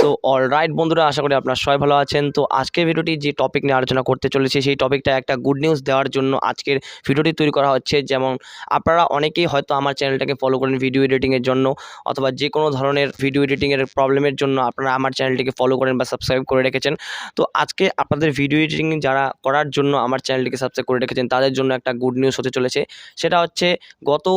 তো অলরাইট বন্ধুরা, আশা করি আপনারা সবাই ভালো আছেন। তো আজকের ভিডিওটি যে টপিক নিয়ে আলোচনা করতে চলেছি সেই টপিকটা একটা গুড নিউজ দেওয়ার জন্য আজকের ভিডিওটি তৈরি করা হচ্ছে। যেমন আপনারা অনেকেই হয়তো আমার চ্যানেলটাকে ফলো করেন ভিডিও এডিটিংয়ের জন্য, অথবা যে কোনো ধরনের ভিডিও এডিটিংয়ের প্রবলেমের জন্য আপনারা আমার চ্যানেলটিকে ফলো করেন বা সাবস্ক্রাইব করে রেখেছেন। তো আজকে আপনাদের ভিডিও এডিটিং যারা করার জন্য আমার চ্যানেলটিকে সাবস্ক্রাইব করে রেখেছেন তাদের জন্য একটা গুড নিউজ হতে চলেছে। সেটা হচ্ছে গত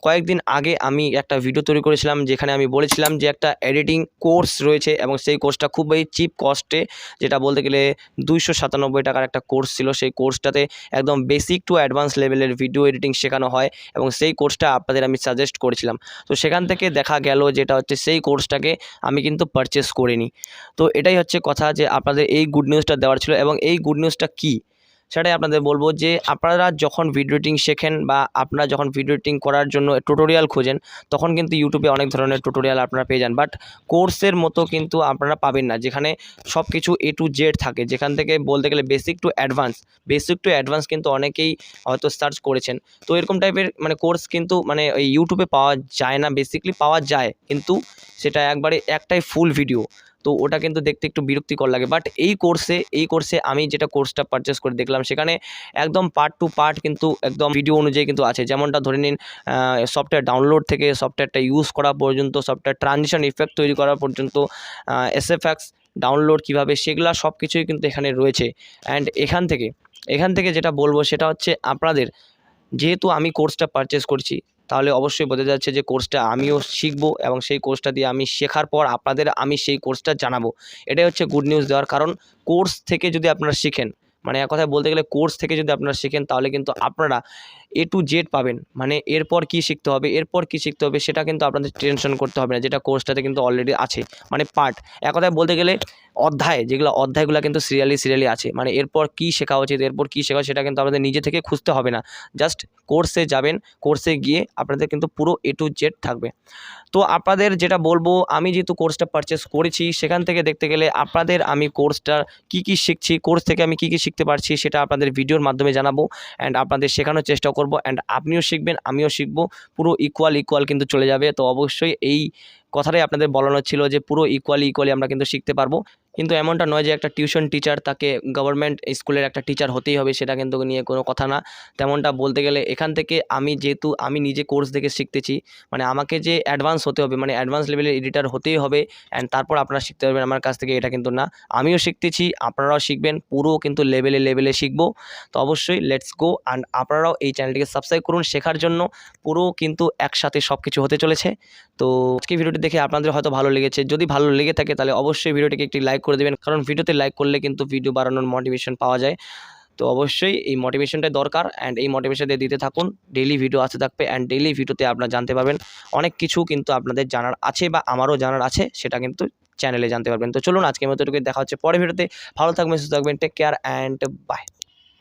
কয়েকদিন আগে আমি একটা ভিডিও তৈরি করেছিলাম যেখানে আমি বলেছিলাম যে একটা এডিটিং কোর্স রয়েছে এবং সেই কোর্সটা খুবই চিপ কস্টে, যেটা বলতে গেলে 297 টাকার একটা কোর্স ছিল। সেই কোর্সটাতে একদম বেসিক টু অ্যাডভান্স লেভেলের ভিডিও এডিটিং শেখানো হয় এবং সেই কোর্সটা আপনাদের আমি সাজেস্ট করেছিলাম। তো সেখান থেকে দেখা গেল যেটা হচ্ছে সেই কোর্সটাকে আমি কিন্তু পারচেস করিনি। তো এটাই হচ্ছে কথা যে আপনাদের এই গুড নিউজটা দেওয়ার ছিল। এবং এই গুড নিউজটা কী সেটাই আপনাদের বলবো যে আপনারা যখন ভিডিও এডিটিং শেখেন বা আপনারা যখন ভিডিও এডিটিং করার জন্য টিউটোরিয়াল খোঁজেন তখন কিন্তু ইউটিউবে অনেক ধরনের টিউটোরিয়াল আপনারা পেয়ে যান, বাট কোর্সের মতো কিন্তু আপনারা পাবেন না যেখানে সব কিছু A to Z থাকে। যেখান থেকে বলতে গেলে বেসিক টু অ্যাডভান্স কিন্তু অনেকেই হয়তো সার্চ করেছেন। তো এরকম টাইপের কোর্স কিন্তু ওই ইউটিউবে পাওয়া যায় না, বেসিকলি পাওয়া যায় কিন্তু সেটা একবারে একটাই ফুল ভিডিও, তো ওটা কিন্তু দেখতে একটু বিরক্তিকর লাগে। বাট এই কোর্সে আমি যেটা কোর্সটা পারচেস করে দেখলাম সেখানে একদম পার্ট টু পার্ট কিন্তু একদম ভিডিও অনুযায়ী কিন্তু আছে। যেমনটা ধরে নিন সফটওয়্যার ডাউনলোড থেকে সফটওয়্যারটা ইউজ করা পর্যন্ত, সফটওয়্যার ট্রানজিশন ইফেক্ট তৈরি করা পর্যন্ত, SFX ডাউনলোড কীভাবে, সেগুলো সব কিছুই কিন্তু এখানে রয়েছে। অ্যান্ড এখান থেকে যেটা বলবো সেটা হচ্ছে আপনাদের, যেহেতু আমি কোর্সটা পারচেস করছি তাহলে অবশ্যই বোঝা যাচ্ছে যে কোর্সটা আমিও শিখবো এবং সেই কোর্সটা দিয়ে আমি শেখার পর আপনাদের আমি সেই কোর্সটা জানাবো। এটাই হচ্ছে গুড নিউজ দেওয়ার কারণ। কোর্স থেকে যদি আপনারা শিখেন, এক কথায় বলতে গেলে কোর্স থেকে যদি আপনারা শিখেন তাহলে কিন্তু আপনারা A to Z পাবেন। এরপর কী শিখতে হবে সেটা কিন্তু আপনাদের টেনশন করতে হবে না, যেটা কোর্সটাতে কিন্তু অলরেডি আছে। পার্ট, এক কথায় বলতে গেলে অধ্যায়গুলো কিন্তু সিরিয়ালি আছে। এরপর কী শেখা উচিত, সেটা কিন্তু আপনাদের নিজে থেকে খুঁজতে হবে না। জাস্ট কোর্সে যাবেন, কোর্সে গিয়ে আপনাদের কিন্তু পুরো A to Z থাকবে। তো আপনাদের যেটা বলবো, আমি যেহেতু কোর্সটা পারচেস করেছি সেখান থেকে দেখতে গেলে আপনাদের আমি কোর্সটার কী শিখছি, কোর্স থেকে আমি কী শিখতে পারছি সেটা আপনাদের ভিডিওর মাধ্যমে জানাবো অ্যান্ড আপনাদের শেখানোর চেষ্টা করব। অ্যান্ড আপনিও শিখবেন, আমিও শিখবো, পুরো ইকুয়াল কিন্তু চলে যাবে। তো অবশ্যই এই কথাটাই আপনাদের বলানো ছিল যে পুরো ইকুয়ালি আমরা কিন্তু শিখতে পারবো। কিন্তু এমনটা নয় যে একটা টিউশন টিচার তাকে গভর্নমেন্ট স্কুলের একটা টিচার হতেই হবে, সেটা কিন্তু নিয়ে কোনো কথা না। তেমনটা বলতে গেলে এখান থেকে যেহেতু আমি নিজে কোর্স দেখে শিখতেছি, আমাকে যে অ্যাডভান্স হতে হবে, অ্যাডভান্স লেভেলের এডিটার হতেই হবে অ্যান্ড তারপর আপনারা শিখতে পারবেন আমার কাছ থেকে, এটা কিন্তু না। আমিও শিখতেছি, আপনারাও শিখবেন, পুরো কিন্তু লেভেলে শিখবো। তো অবশ্যই লেটস গো। অ্যান্ড আপনারাও এই চ্যানেলটিকে সাবস্ক্রাইব করুন শেখার জন্য। পুরো কিন্তু একসাথে সব কিছু হতে চলেছে। তো আজকে ভিডিওটি দেখে আপনাদের হয়তো ভালো লেগেছে, যদি ভালো লেগে থাকে তাহলে অবশ্যই ভিডিওটিকে একটি লাইক করে দেবেন, কারণ ভিডিওতে লাইক করলে কিন্তু ভিডিও বানানোর মোটিভেশন পাওয়া যায়। তো অবশ্যই এই মোটিভেশনটাই দরকার অ্যান্ড এই মোটিভেশন দিতে থাকুন। ডেইলি ভিডিও আসতে থাকবে অ্যান্ড ডেইলি ভিডিওতে আপনারা জানতে পারবেন অনেক কিছু, কিন্তু আপনাদের জানার আছে বা আমারও জানার আছে, সেটা কিন্তু চ্যানেলে জানতে পারবেন। তো চলুন আজকের মতো দেখা হচ্ছে পরের ভিডিওতে। ভালো থাকবেন, সুস্থ থাকবেন, টেক কেয়ার অ্যান্ড বাই।